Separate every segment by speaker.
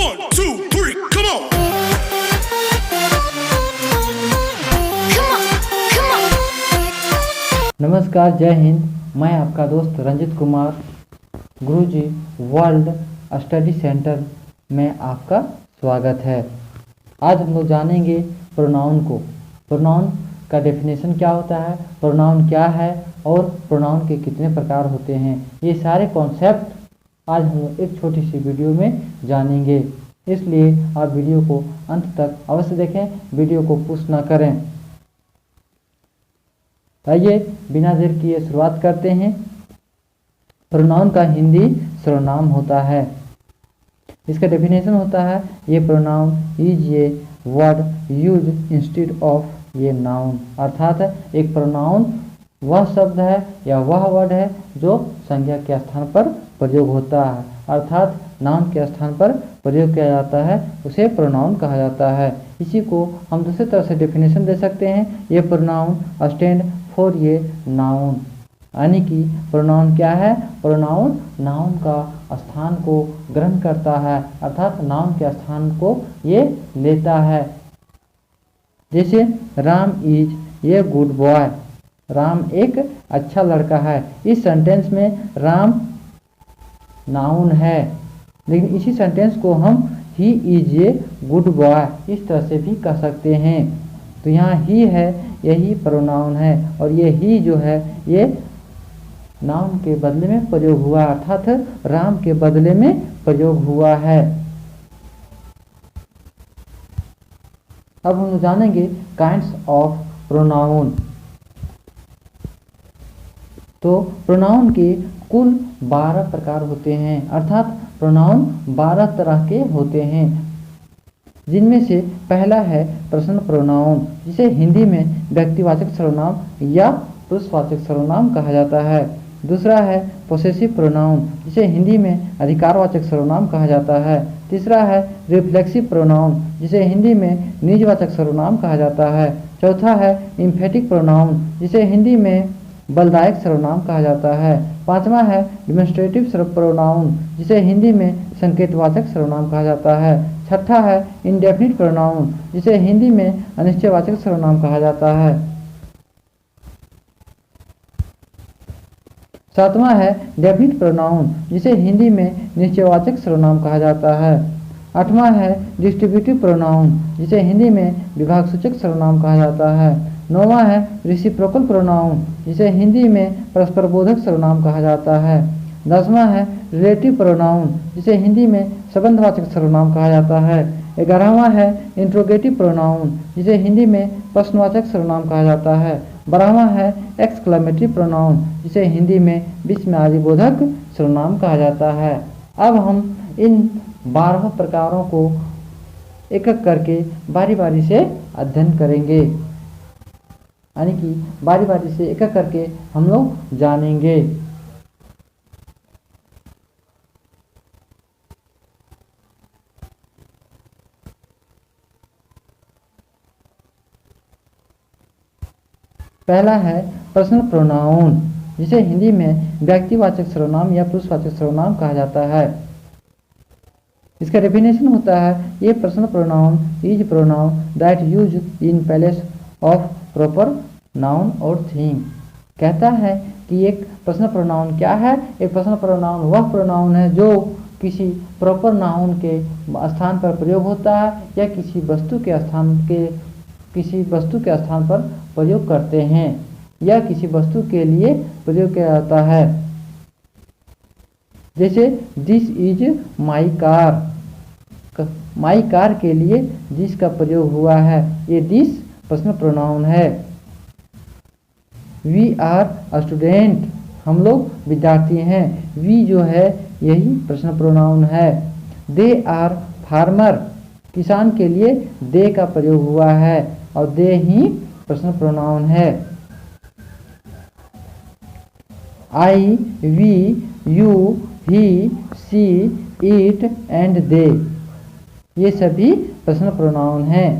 Speaker 1: 1, 2, 3, come on!
Speaker 2: नमस्कार, जय हिंद। मैं आपका दोस्त रंजित कुमार, गुरुजी वर्ल्ड स्टडी सेंटर में आपका स्वागत है। आज हम लोग जानेंगे प्रोनाउन को। प्रोनाउन का डेफिनेशन क्या होता है, प्रोनाउन क्या है और प्रोनाउन के कितने प्रकार होते हैं, ये सारे कॉन्सेप्ट आज हम लोग एक छोटी सी वीडियो में जानेंगे। इसलिए आप वीडियो को अंत तक अवश्य देखें, वीडियो को पुश ना करें। आइए बिना देर किए शुरुआत करते हैं। प्रोनाउन का हिंदी सर्वनाम होता है। इसका डेफिनेशन होता है, ये pronoun is a word use instead of ये नाउन। अर्थात एक प्रोनाउन वह शब्द है या वह वर्ड है जो संज्ञा के स्थान पर प्रयोग होता है, अर्थात नाउन के स्थान पर प्रयोग किया जाता है, उसे प्रोनाउन कहा जाता है। इसी को हम दूसरी तरह से डेफिनेशन दे सकते हैं, ये प्रोनाउन स्टैंड फॉर ये नाउन। यानी कि प्रोनाउन क्या है, प्रोनाउन नाउन का स्थान को ग्रहण करता है, अर्थात नाउन के स्थान को ये लेता है। जैसे Ram is a good boy, Ram एक अच्छा लड़का है। इस सेंटेंस में राम नाउन है, लेकिन इसी सेंटेंस को हम he is a good boy इस तरह से भी कह सकते हैं। तो यहाँ ही है, यही प्रोनाउन है, और ये ही जो है ये नाउन के बदले में प्रयोग हुआ, अर्थात राम के बदले में प्रयोग हुआ है। अब हम जानेंगे काइंड्स ऑफ प्रोनाउन। तो प्रोनाउन के कुल 12 प्रकार होते हैं, अर्थात प्रोनाउन 12 तरह के होते हैं, जिनमें से पहला है प्रश्न प्रोनाउन, जिसे हिंदी में व्यक्तिवाचक सर्वनाम या पुरुषवाचक सर्वनाम कहा जाता है। दूसरा है पोसेसिव प्रोनाउन, जिसे हिंदी में अधिकारवाचक सर्वनाम कहा जाता है। तीसरा है रिफ्लेक्सिव प्रोनाउन, जिसे हिंदी में निजवाचक सर्वनाम कहा जाता है। चौथा है इम्फेटिक प्रोनाउन, जिसे हिंदी में बलदायक सर्वनाम कहा जाता है। पांचवा है डिमॉन्स्ट्रेटिव प्रोनाउन, जिसे हिंदी में संकेतवाचक सर्वनाम कहा जाता है। छठा है इंडेफिनिट प्रोनाउन, जिसे हिंदी में अनिश्चयवाचक सर्वनाम कहा जाता है। सातवां है डेफिनिट प्रोनाउन, जिसे हिंदी में निश्चयवाचक सर्वनाम कहा जाता है। आठवां है डिस्ट्रीब्यूटिव प्रोनाउन, जिसे हिंदी में विभागसूचक सर्वनाम कहा जाता है। नौवां है रेसिप्रोकल प्रोनाउन, जिसे हिंदी में परस्परबोधक सर्वनाम कहा जाता है। 10वां है रिलेटिव प्रोनाउन, जिसे हिंदी में संबंधवाचक सर्वनाम कहा जाता है। 11वां है इंट्रोगेटिव प्रोनाउन, जिसे हिंदी में प्रश्नवाचक सर्वनाम कहा जाता है। 12वां है एक्सक्लेमेटरी प्रोनाउन, जिसे हिंदी में विस्मयादिबोधक सर्वनाम कहा जाता है। अब हम इन 12 प्रकारों को एक एक करके बारी बारी से अध्ययन करेंगे, यानी कि बारी बारी से एक एक करके हम लोग जानेंगे। पहला है पर्सनल प्रोनाउन, जिसे हिंदी में व्यक्तिवाचक सर्वनाम या पुरुषवाचक सर्वनाम कहा जाता है। इसका डेफिनेशन होता है, ये personal pronoun is pronoun that use in place of proper noun और थिंग। कहता है कि एक पर्सनल प्रोनाउन क्या है, एक पर्सनल प्रोनाउन वह प्रोनाउन है जो किसी प्रॉपर नाउन के स्थान पर प्रयोग होता है या किसी वस्तु के स्थान पर प्रयोग करते हैं या किसी वस्तु के लिए प्रयोग किया जाता है। जैसे this is my car, my car के लिए दिस का प्रयोग हुआ है, ये दिस पर्सनल प्रोनाउन है। वी आर अ स्टूडेंट, हम लोग विद्यार्थी हैं, वी जो है यही पर्सनल प्रोनाउन है। दे आर फार्मर, किसान के लिए दे का प्रयोग हुआ है और दे ही पर्सनल प्रोनाउन है। I, we, you, he, she, it and they, ये सभी पर्सनल प्रोनाउन हैं।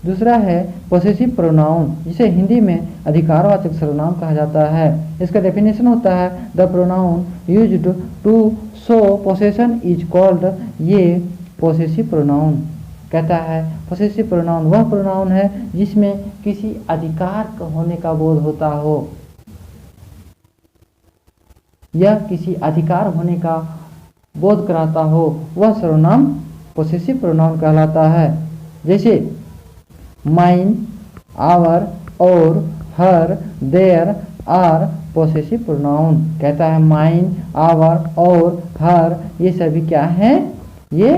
Speaker 2: दूसरा है पोसेसिव प्रोनाउन, जिसे हिंदी में अधिकारवाचक सर्वनाम कहा जाता है। इसका डेफिनेशन होता है the pronoun used to show possession is called, ये पोसेसिव प्रोनाउन कहता है पोसेसिव प्रोनाउन वह प्रोनाउन है जिसमें किसी अधिकार होने का बोध होता हो या किसी अधिकार होने का बोध कराता हो, वह सर्वनाम पोसेसिव प्रोनाउन कहलाता है। जैसे माइन, आवर और हर, देयर आर पोसेसिव प्रोनाउन कहता है माइन, आवर और हर ये सभी क्या हैं, ये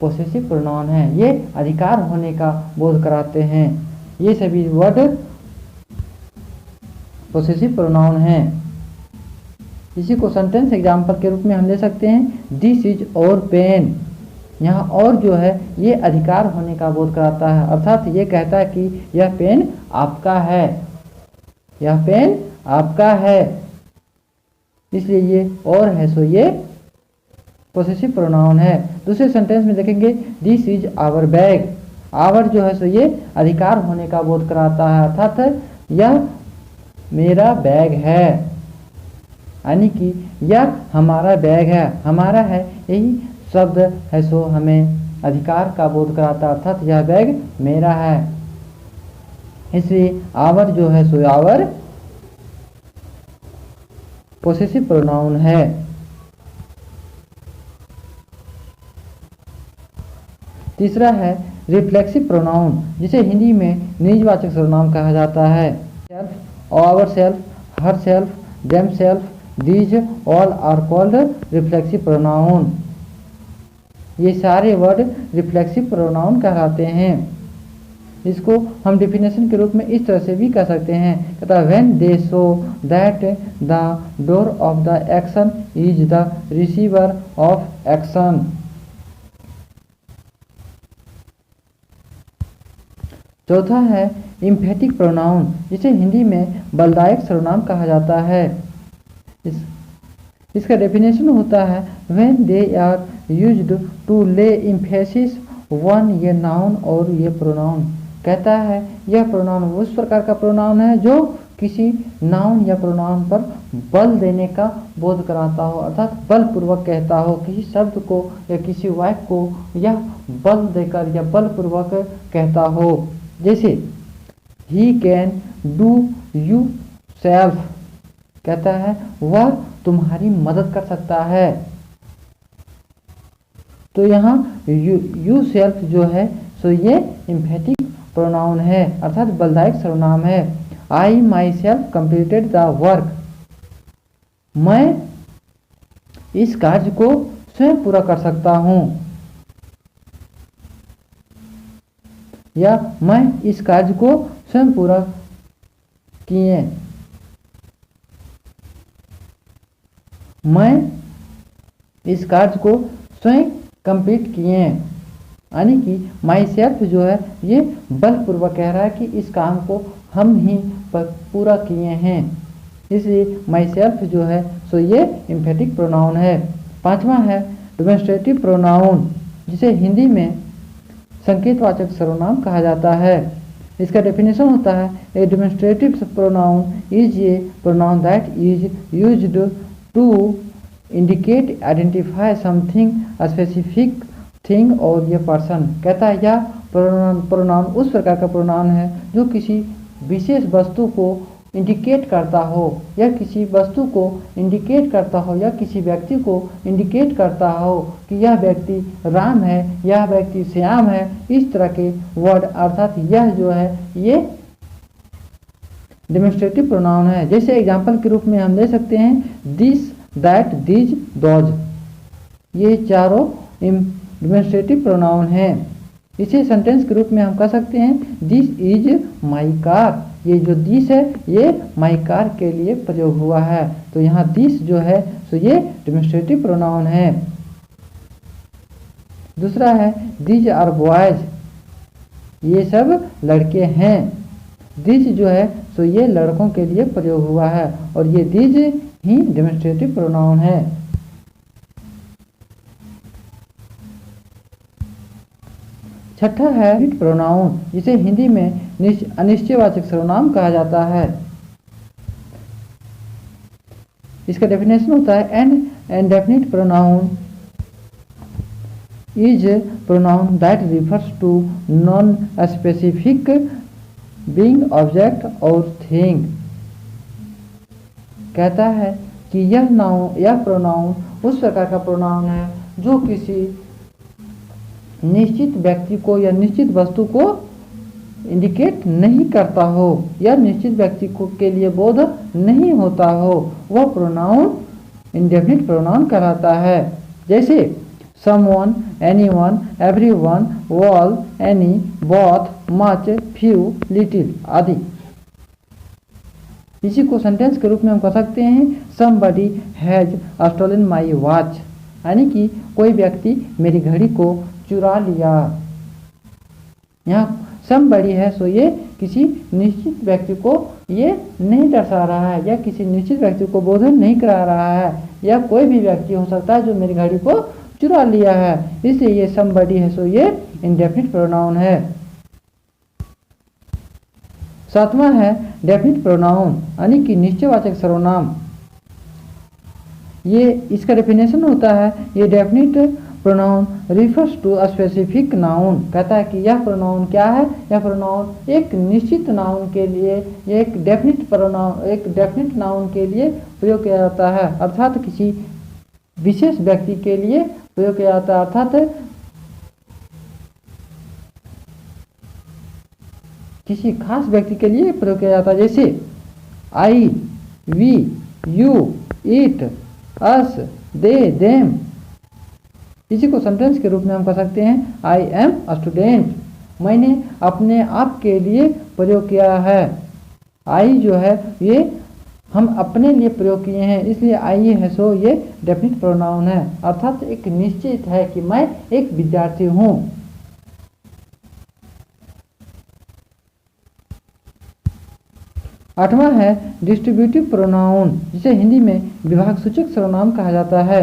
Speaker 2: पोसेसिव प्रोनाउन है, ये अधिकार होने का बोध कराते हैं। ये सभी वर्ड पोसेसिव प्रोनाउन हैं। इसी को सेंटेंस एग्जाम्पल के रूप में हम ले सकते हैं दिस इज और पेन। यहाँ और जो है ये अधिकार होने का बोध कराता है, अर्थात ये कहता है कि यह पेन आपका है, यह पेन आपका है, इसलिए ये और है सो ये पोसेसिव प्रोनाउन है। दूसरे सेंटेंस में देखेंगे this is our bag. Our जो है सो ये अधिकार होने का बोध कराता है, अर्थात यह मेरा बैग है, यानी कि यह हमारा बैग है, हमारा है यही शब्द है सो हमें अधिकार का बोध कराता है, अर्थात यह बैग मेरा है, इसलिए आवर जो है सो आवर पोसेसिव प्रोनाउन है। तीसरा है रिफ्लेक्सिव प्रोनाउन, जिसे हिंदी में निजवाचक सर्वनाम कहा जाता है। Self, our self, her self, them self, these all are called reflexive pronoun. ये सारे वर्ड रिफ्लेक्सिव प्रोनाउन कहलाते हैं। इसको हम डेफिनेशन के रूप में इस तरह से भी कह सकते हैं, कहता है when they show that the door of the action is the receiver of action. चौथा है इम्फेटिक प्रोनाउन, जिसे हिंदी में बलदायक सर्वनाम कहा जाता है। इसका डेफिनेशन होता है when they are used to lay emphasis on, ये नाउन और ये प्रोनाउन कहता है यह प्रोनाउन उस प्रकार का प्रोनाउन है जो किसी नाउन या प्रोनाउन पर बल देने का बोध कराता हो, अर्थात बलपूर्वक कहता हो, किसी शब्द को या किसी वाक्य को यह बल देकर या बलपूर्वक कहता हो। जैसे he can do you self, कहता है वह तुम्हारी मदद कर सकता है। तो यहाँ यू सेल्फ जो है सो ये इम्फेटिक प्रोनाउन है, अर्थात बलदायक सर्वनाम है। I myself completed the work, मैं इस कार्य को स्वयं पूरा कर सकता हूँ, या मैं इस कार्य को स्वयं पूरा किए, मैं इस कार्य को स्वयं कंप्लीट किए, यानी कि माई सेल्फ जो है ये बलपूर्वक कह रहा है कि इस काम को हम ही पूरा किए हैं, इसलिए माई सेल्फ जो है सो ये इम्फेटिक प्रोनाउन है। पांचवा है डेमोन्स्ट्रेटिव प्रोनाउन, जिसे हिंदी में संकेतवाचक सर्वनाम कहा जाता है। इसका डेफिनेशन होता है a demonstrative pronoun is a pronoun that is used to indicate identify something specific thing और ये पर्सन, कहता है यह प्रोनाउन उस प्रकार का प्रोनाउन है जो किसी विशेष वस्तु को इंडिकेट करता हो, या किसी वस्तु को इंडिकेट करता हो, या किसी व्यक्ति को इंडिकेट करता हो कि यह व्यक्ति राम है, यह व्यक्ति श्याम है, इस तरह के वर्ड, अर्थात यह जो है ये डेमोन्स्ट्रेटिव प्रोनाउन है। जैसे एग्जाम्पल के रूप में हम ले सकते हैं दिस, दैट, दिज, दोज, ये चारों डेमोन्स्ट्रेटिव प्रोनाउन हैं। इसे सेंटेंस के रूप में हम कह सकते हैं दिस इज माई कार, ये जो दिस है ये माई कार के लिए प्रयोग हुआ है, तो यहाँ दिस जो है तो ये डेमोन्स्ट्रेटिव प्रोनाउन है। दूसरा है दीज आर बॉयज, ये सब लड़के हैं, दीज जो है तो ये लड़कों के लिए प्रयोग हुआ है, और ये दीज ही डेमोन्स्ट्रेटिव प्रोनाउन है। छठा है प्रोनाउन, जिसे हिंदी में अनिश्चयवाचक सर्वनाम कहा जाता है। इसका डेफिनेशन होता है an indefinite pronoun is pronoun that refers to non specific being object और थिंग। कहता है कि यह प्रोनाउन उस प्रकार का प्रोनाउन है जो किसी निश्चित व्यक्ति को या निश्चित वस्तु को इंडिकेट नहीं करता हो या निश्चित व्यक्ति को के लिए बोध नहीं होता हो, वह प्रोनाउन इंडेफिनिट प्रोनाउन कहलाता है। जैसे someone, anyone, everyone, all, any, both, much, few, little आदि। इसी को सेंटेंस के रूप में हम कह सकते हैं somebody has stolen my watch, यानी कि कोई व्यक्ति मेरी घड़ी को चुरा लिया। यहाँ समबडी है सो ये किसी निश्चित व्यक्ति को ये नहीं दर्शा रहा है या किसी निश्चित व्यक्ति को बोधन नहीं करा रहा है, या कोई भी व्यक्ति हो सकता है जो मेरी घड़ी को चुरा लिया है, इसलिए ये समबडी है सो ये इंडेफिनिट प्रोनाउन है। सातवां है डेफिनिट प्रोनाउन, यानी कि निश्चयवाचक सर्वनाम। ये इसका डेफिनेशन होता है ये definite pronoun refers to a specific noun. कहता है कि यह प्रोनाउन क्या है, यह प्रोनाउन एक निश्चित नाउन के लिए, एक डेफिनिट नाउन के लिए प्रयोग किया जाता है, अर्थात किसी विशेष व्यक्ति के लिए प्रयोग किया जाता है, अर्थात किसी खास व्यक्ति के लिए प्रयोग किया जाता है। जैसे I, we, you, it, us, they, them. इसी को सेंटेंस के रूप में हम कह सकते हैं आई एम अ स्टूडेंट, मैंने अपने आप के लिए प्रयोग किया है। आई जो है ये हम अपने लिए प्रयोग किए हैं, इसलिए आई है सो ये डेफिनिट प्रोनाउन है, अर्थात एक निश्चित है कि मैं एक विद्यार्थी हूँ। आठवां है डिस्ट्रीब्यूटिव प्रोनाउन, जिसे हिंदी में विभाग सूचक सर्वनाम कहा जाता है।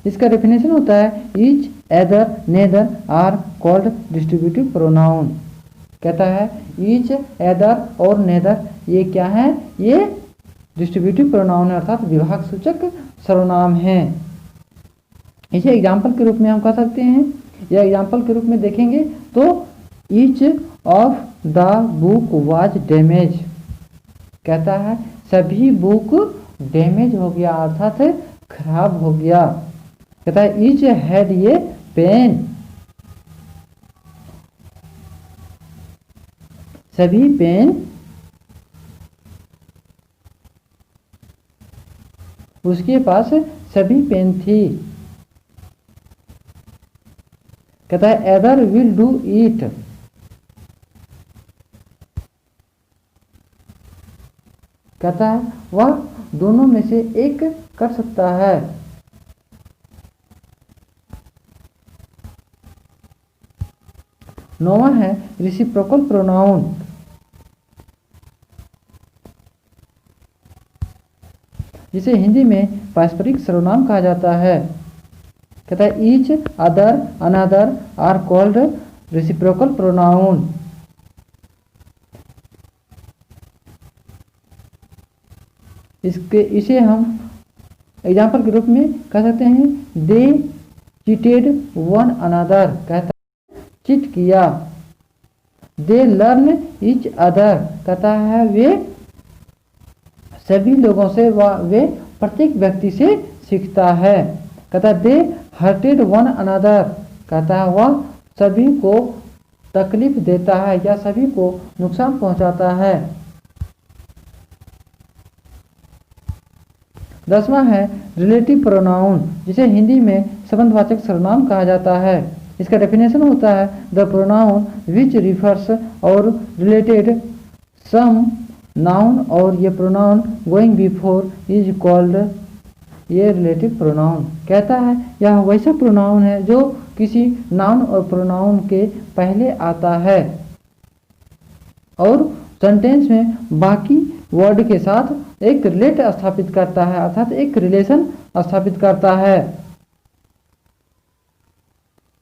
Speaker 2: इसका डेफिनेशन होता है each, either, neither are called distributive pronoun. कहता है ईच, एदर और नेदर ये क्या है, ये डिस्ट्रीब्यूटिव प्रोनाउन है, अर्थात विभाग सूचक सर्वनाम है। इसे एग्जाम्पल के रूप में हम कह सकते हैं, या एग्जाम्पल के रूप में देखेंगे तो each of the book was damage. कहता है सभी बुक डैमेज हो गया, अर्थात खराब हो गया। कहता है ईच हैड ये पेन, सभी पेन उसके पास सभी पेन थी। कहता है एदर विल डू इट, कहता है वह दोनों में से एक कर सकता है। नौवां है रेसिप्रोकल प्रोनाउन, जिसे हिंदी में पारस्परिक सर्वनाम कहा जाता है। कहता है each, other, another are called reciprocal pronoun. इसे हम एग्जाम्पल के रूप में कह सकते हैं दे चीटेड वन अनदर, कहता है चीट किया। दे लर्न ईच अदर, कहता है वे सभी लोगों से वे प्रत्येक व्यक्ति से सीखता है। कहता है दे हर्टेड वन अनदर, कहता है वह सभी को तकलीफ देता है या सभी को नुकसान पहुंचाता है। 10वां है रिलेटिव प्रोनाउन, जिसे हिंदी में संबंधवाचक सर्वनाम कहा जाता है। इसका डेफिनेशन होता है द प्रोनाउन विच रिफर्स और रिलेटेड सम नाउन, और ये pronoun going before is called ये रिलेटिव प्रोनाउन। कहता है यह वैसा प्रोनाउन है जो किसी नाउन और प्रोनाउन के पहले आता है और सेंटेंस में बाकी वर्ड के साथ एक रिलेट स्थापित करता है, अर्थात एक रिलेशन स्थापित करता है,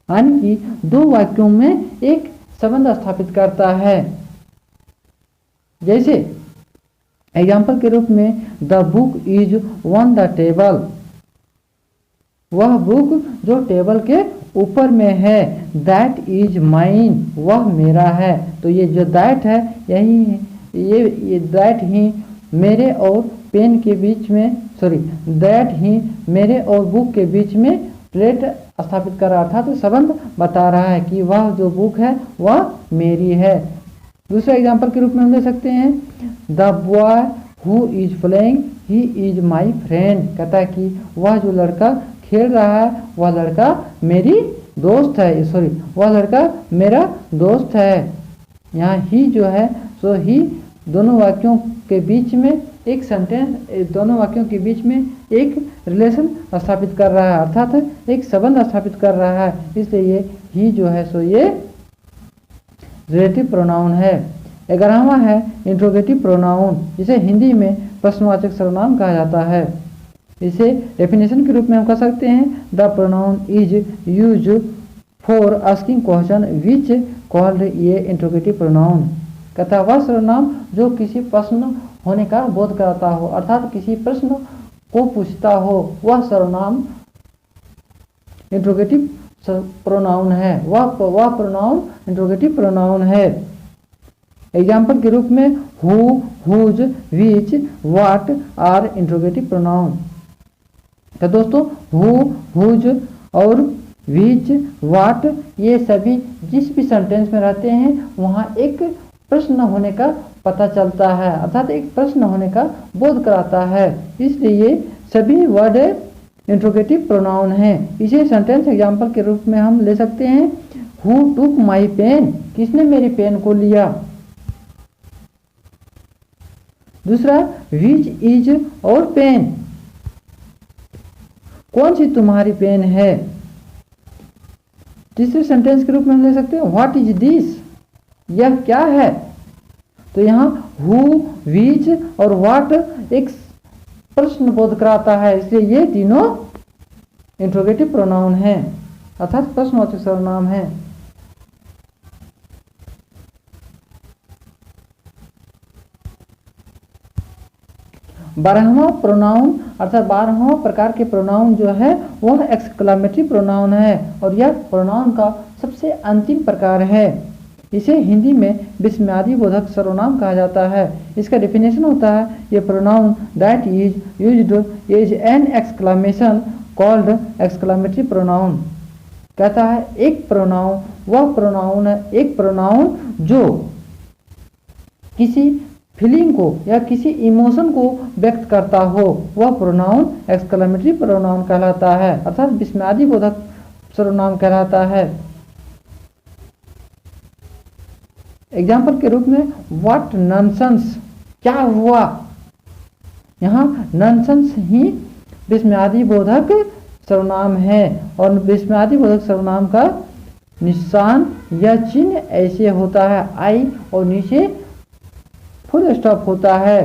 Speaker 2: यानी कि दो वाक्यों में एक संबंध स्थापित करता है। जैसे एग्जाम्पल के रूप में the book is on the table, वह बुक जो टेबल के ऊपर में है। दैट इज माइन, वह मेरा है। तो ये जो दैट है यही ये दैट ही मेरे और पेन के बीच में, दैट ही मेरे और बुक के बीच में रिलेट स्थापित कर रहा था, तो संबंध बता रहा है कि वह जो बुक है वह मेरी है। दूसरा एग्जाम्पल के रूप में हम ले सकते हैं the boy who is playing he is my friend, कहता है कि वह जो लड़का खेल रहा है वह लड़का मेरी दोस्त है, वह लड़का मेरा दोस्त है। यहाँ ही जो है सो ही दोनों वाक्यों के बीच में एक सेंटेंस, दोनों वाक्यों के बीच में एक रिलेशन स्थापित कर रहा है, अर्थात एक संबंध स्थापित कर रहा है, इसलिए ये ही जो है सो ये रिलेटिव प्रोनाउन है। 11वां है इंट्रोगेटिव प्रोनाउन, जिसे हिंदी में प्रश्नवाचक सर्वनाम कहा जाता है। इसे डेफिनेशन के रूप में हम कह सकते हैं the pronoun is use for asking question which called ये इंट्रोगेटिव प्रोनाउन, कहता वह सर्वनाम जो किसी प्रश्न होने का बोध कराता हो, अर्थात किसी प्रश्न को पूछता हो, वह सर्वनाम इंट्रोगेटिव प्रोनाउन है, वह प्रोनाउन इंट्रोगेटिव प्रोनाउन है। एग्जाम्पल के रूप में who, whose, which, what are interrogative pronoun. तो दोस्तों हु, हुज और विच, व्हाट ये सभी जिस भी सेंटेंस में रहते हैं वहाँ एक प्रश्न होने का पता चलता है, अर्थात एक प्रश्न होने का बोध कराता है, इसलिए ये सभी वर्ड इंट्रोगेटिव प्रोनाउन हैं। इसे सेंटेंस एग्जाम्पल के रूप में हम ले सकते हैं हु टुक माई पेन, किसने मेरी पेन को लिया। दूसरा विच इज और पेन, कौन सी तुम्हारी पेन है। तीसरे सेंटेंस के रूप में हम ले सकते हैं व्हाट इज दिस, यह क्या है। तो यहाँ हु, विच और व्हाट एक प्रश्न बोध कराता है, इसलिए ये तीनों इंट्रोगेटिव प्रोनाउन हैं, अर्थात प्रश्नवाचक सर्वनाम है। बारहवां प्रोनाउन अर्थात 12वां प्रकार के प्रोनाउन जो है वह एक्सक्लेमेटरी प्रोनाउन है, और यह प्रोनाउन का सबसे अंतिम प्रकार है। इसे हिंदी में विस्मयादि बोधक सर्वनाम कहा जाता है। इसका डेफिनेशन होता है ये pronoun that is used as an exclamation called exclamatory pronoun, कहता है एक प्रोनाउन वह प्रोनाउन है, एक प्रोनाउन जो किसी फीलिंग को या किसी इमोशन को व्यक्त करता हो, वह प्रोनाउन एक्सक्लेमेटरी प्रोनाउन कहलाता है, अर्थात विस्मयादि बोधक सर्वनाम कहलाता है। एग्जाम्पल के रूप में व्हाट नॉनसेंस, क्या हुआ। यहाँ नॉनसेंस ही विस्मयादि बोधक सर्वनाम है, और विस्मयादि बोधक सर्वनाम का निशान या चिन्ह ऐसे होता है आई और नीचे फुल स्टॉप होता है।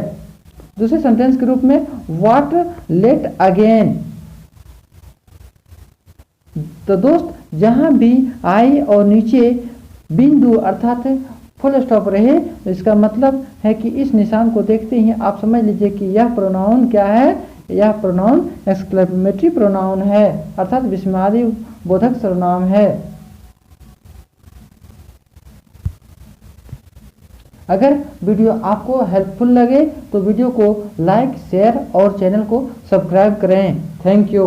Speaker 2: दूसरे सेंटेंस के रूप में व्हाट लेट अगेन। तो दोस्त जहां भी आई और नीचे बिंदु अर्थात फुल स्टॉप रहे, तो इसका मतलब है कि इस निशान को देखते ही आप समझ लीजिए कि यह प्रोनाउन क्या है, यह प्रोनाउन एक्सक्लेमेटरी प्रोनाउन है, अर्थात विस्मयादि बोधक सर्वनाम है। अगर वीडियो आपको हेल्पफुल लगे तो वीडियो को लाइक, शेयर और चैनल को सब्सक्राइब करें। Thank you.